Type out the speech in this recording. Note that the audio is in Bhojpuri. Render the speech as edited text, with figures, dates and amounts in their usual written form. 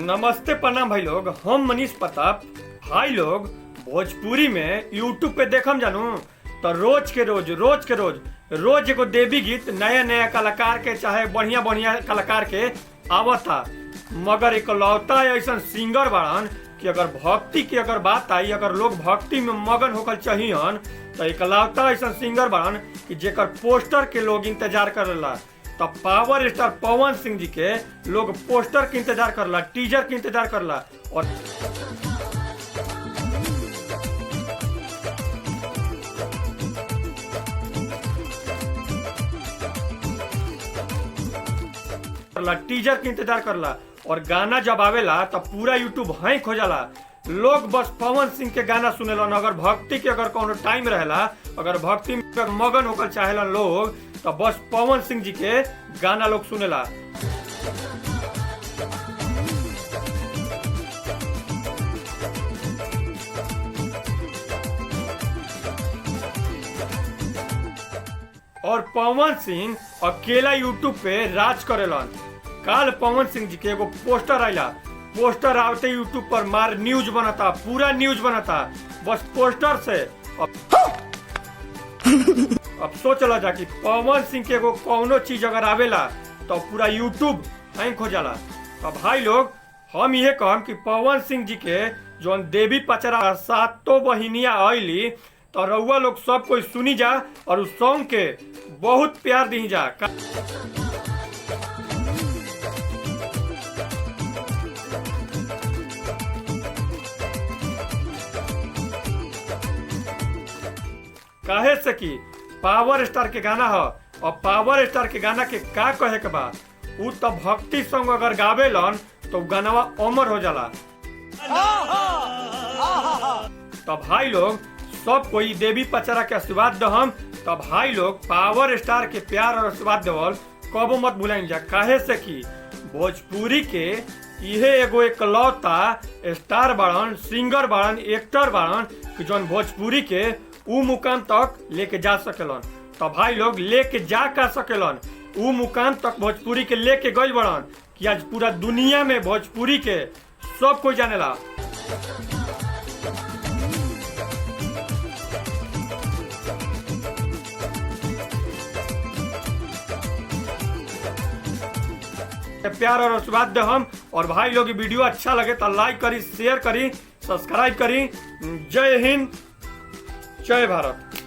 नमस्ते प्रणाम भाई लोग, हम मनीष प्रताप। भाई लोग भोजपुरी में यूट्यूब पे देखम जानू तो रोज एगो देवी गीत नया नया कलाकार के चाहे बढ़िया बढ़िया कलाकार के आवता, मगर इकलौता ऐसा सिंगर बाड़न कि अगर भक्ति की अगर बात आई, अगर लोग भक्ति में मगन होकर चाहिए तो इकलौता ऐसा सिंगर बाड़न कि जेकर पोस्टर के लोग इंतजार करेला। तो पावर स्टार पवन सिंह जी के लोग पोस्टर के इंतजार करला, टीजर के इंतजार करला। और टीजर के इंतजार करला और गाना जब आवेला तो पूरा यूट्यूब हैंक हो जाला। लोग बस पवन सिंह के गाना सुनेलन। अगर भक्ति के अगर कोनो टाइम रहेला, अगर भक्ति में मगन होकर चाहेलन लोग तो बस पवन सिंह जी के गाना लोग सुनेला। और पवन सिंह अकेला यूट्यूब पे राज करेलन। काल पवन सिंह जी के एगो पोस्टर आइला, पोस्टर आवते यूट्यूब पर मार न्यूज बनता, पूरा न्यूज बनता बस पोस्टर से। अब सोचला जा कि पवन सिंह के एगो कौनो चीज अगर आवेला तो पूरा यूट्यूब हैंक हो जाला। तो भाई लोग हम ये कहम कि पवन सिंह जी के जो देवी पचरा सातों बहिनिया आईली तो रउआ लोग सब कोई सुनी जा और उस सॉन्ग के बहुत प्यार दी जा। काहे से कि पावर स्टार के गाना है और पावर स्टार के गाना के का कहे के बा, उ तो भक्ति सॉन्ग अगर गावेलन तो गानावा अमर हो जाला। तो भाई लोग सब कोई देवी पचरा के आशीर्वाद दहम। तो भाई लोग पावर स्टार के प्यार और आशीर्वाद देवल कबो मत भुलाइन जा। काहे से कि भोजपुरी के इहे एगो एकलौता स्टार बाड़न, सिंगर बाड़न, एक्टर बाड़न कि जौन भोजपुरी के उ मुकाम तक लेके जा सकेलन। तो भाई लोग लेके जा का सकेलन, उ मुकाम तक भोजपुरी के लेके गइल बड़न कि आज पूरा दुनिया में भोजपुरी के सब कोई जानेला। प्यार और आशीर्वाद दे हम। और भाई लोग वीडियो अच्छा लगे तो लाइक करी, शेयर करी, सब्सक्राइब करी। जय हिंद, जय भारत।